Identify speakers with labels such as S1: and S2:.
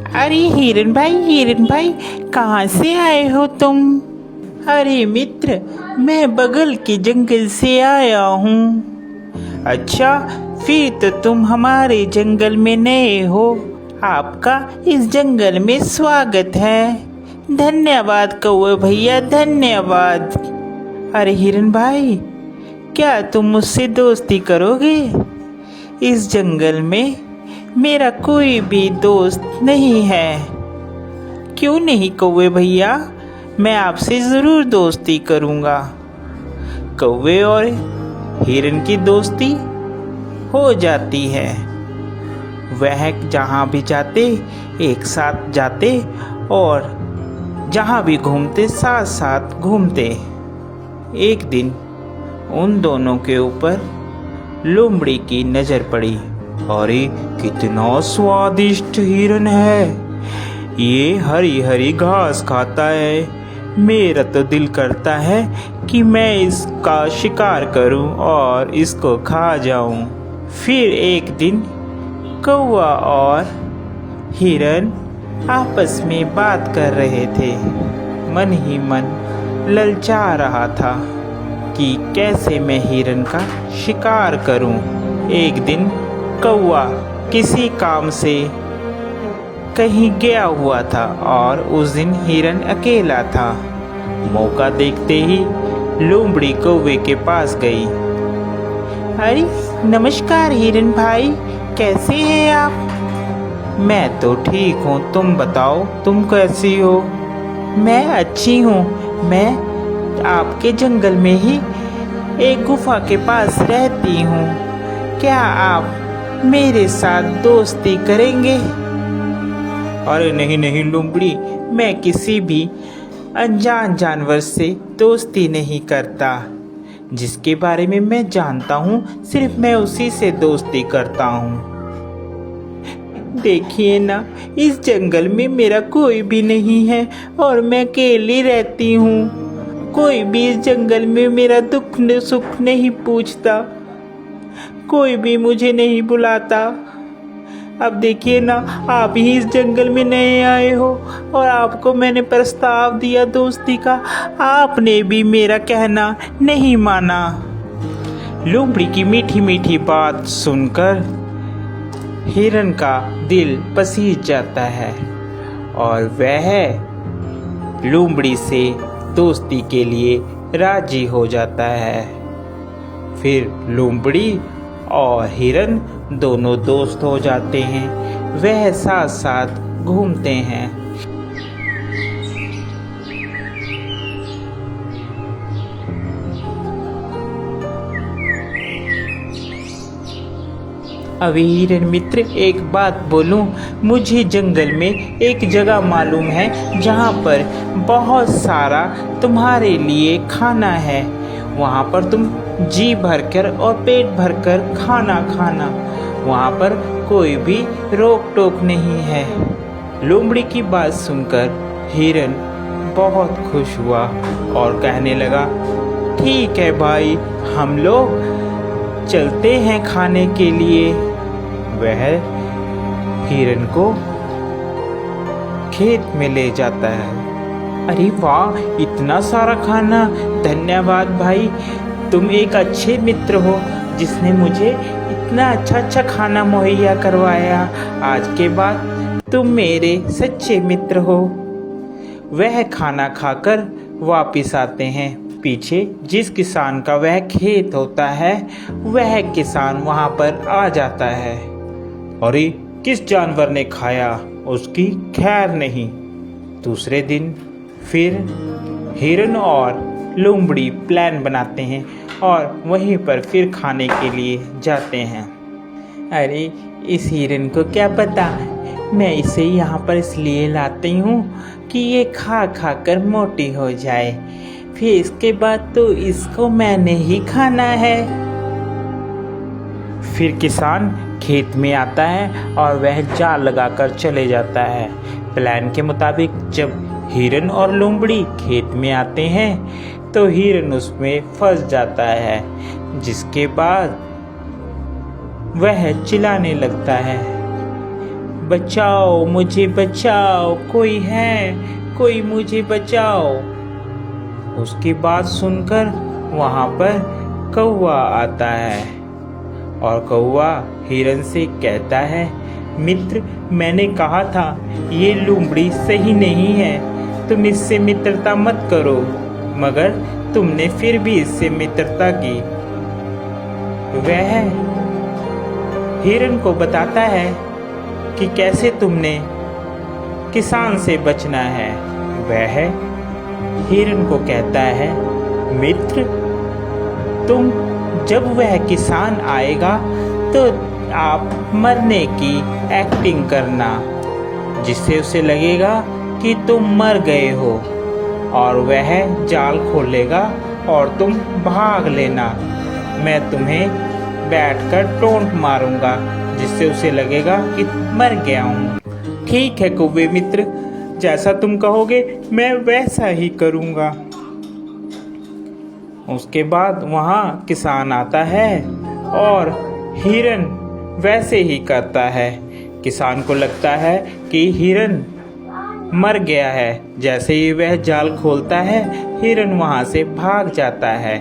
S1: अरे हिरन भाई कहाँ से आए हो तुम? अरे मित्र, मैं बगल के जंगल से आया हूँ। अच्छा, फिर तो तुम हमारे जंगल में नए हो। आपका इस जंगल में स्वागत है। धन्यवाद कौवे भैया, धन्यवाद। अरे हिरन भाई, क्या तुम मुझसे दोस्ती करोगे? इस जंगल में मेरा कोई भी दोस्त नहीं है। क्यों नहीं कौवे भैया, मैं आपसे ज़रूर दोस्ती करूँगा। कौवे और हिरन की दोस्ती हो जाती है। वह जहाँ भी जाते एक साथ जाते और जहाँ भी घूमते साथ साथ घूमते। एक दिन उन दोनों के ऊपर लोमड़ी की नज़र पड़ी। अरे कितना स्वादिष्ट हिरन है, ये हरी हरी घास खाता है। मेरा तो दिल करता है कि मैं इसका शिकार करूं और इसको खा जाऊं। फिर एक दिन कौवा और हिरन आपस में बात कर रहे थे। मन ही मन ललचा रहा था कि कैसे मैं हिरन का शिकार करूं। एक दिन कौवा किसी काम से कहीं गया हुआ था और उस दिन हिरन अकेला था। मौका देखते ही लोमड़ी कौवे के पास गई। अरे नमस्कार हिरन भाई, कैसे हैं आप? मैं तो ठीक हूँ, तुम बताओ तुम कैसी हो? मैं अच्छी हूँ। मैं आपके जंगल में ही एक गुफा के पास रहती हूँ। क्या आप मेरे साथ दोस्ती करेंगे? अरे नहीं नहीं लोमड़ी, मैं किसी भी अनजान जानवर से दोस्ती नहीं करता। जिसके बारे में मैं जानता हूँ सिर्फ मैं उसी से दोस्ती करता हूँ। देखिए ना, इस जंगल में मेरा कोई भी नहीं है और मैं अकेली रहती हूँ। कोई भी इस जंगल में मेरा दुख सुख नहीं पूछता, कोई भी मुझे नहीं बुलाता। अब देखिए ना, आप ही इस जंगल में नए आए हो और आपको मैंने प्रस्ताव दिया दोस्ती का, आपने भी मेरा कहना नहीं माना। लोमड़ी की मीठी मीठी बात सुनकर हिरन का दिल पसीज जाता है और वह लोमड़ी से दोस्ती के लिए राजी हो जाता है। फिर लोमड़ी और हिरन दोनों दोस्त हो जाते हैं। वह साथ साथ घूमते हैं। अभी हिरन मित्र, एक बात बोलूं, मुझे जंगल में एक जगह मालूम है जहाँ पर बहुत सारा तुम्हारे लिए खाना है। वहाँ पर तुम जी भरकर और पेट भरकर खाना खाना, वहाँ पर कोई भी रोक टोक नहीं है। लोमड़ी की बात सुनकर हिरन बहुत खुश हुआ और कहने लगा, ठीक है भाई, हम लोग चलते हैं खाने के लिए। वह हिरन को खेत में ले जाता है। अरे वाह, इतना सारा खाना! धन्यवाद भाई, तुम एक अच्छे मित्र हो जिसने मुझे इतना अच्छा खाना मुहैया करवाया। आज के बाद तुम मेरे सच्चे मित्र हो। वह खाना खाकर वापिस आते हैं। पीछे जिस किसान का वह खेत होता है, वह किसान वहाँ पर आ जाता है। अरे किस जानवर ने खाया, उसकी खैर नहीं। दूसरे दिन फिर हिरन और लोमड़ी प्लान बनाते हैं और वहीं पर फिर खाने के लिए जाते हैं। अरे इस हिरन को क्या पता, मैं इसे यहाँ पर इसलिए लाती हूँ कि ये खा खा कर मोटी हो जाए, फिर इसके बाद तो इसको मैंने ही खाना है। फिर किसान खेत में आता है और वह जाल लगाकर चले जाता है। प्लान के मुताबिक जब हिरन और लोमड़ी खेत में आते हैं तो हिरन उसमें फंस जाता है, जिसके बाद वह चिल्लाने लगता है, बचाओ, मुझे बचाओ, कोई है, कोई मुझे बचाओ। उसकी बात सुनकर वहाँ पर कौवा आता है और कौवा हिरन से कहता है, मित्र, मैंने कहा था ये लोमड़ी सही नहीं है, तुम इससे मित्रता मत करो, मगर तुमने फिर भी इससे मित्रता की। वह हिरन को बताता है कि कैसे तुमने किसान से बचना है। वह हिरन को कहता है, मित्र, तुम जब वह किसान आएगा तो आप मरने की एक्टिंग करना, जिससे उसे लगेगा कि तुम मर गए हो, और वह जाल खोलेगा और तुम भाग लेना। मैं तुम्हें बैठकर टोंट मारूंगा, जिससे उसे लगेगा कि मर गया हूँ। ठीक है कौवे मित्र, जैसा तुम कहोगे मैं वैसा ही करूँगा। उसके बाद वहाँ किसान आता है और हिरन वैसे ही करता है। किसान को लगता है कि हिरन मर गया है। जैसे ही वह जाल खोलता है, हिरन वहाँ से भाग जाता है।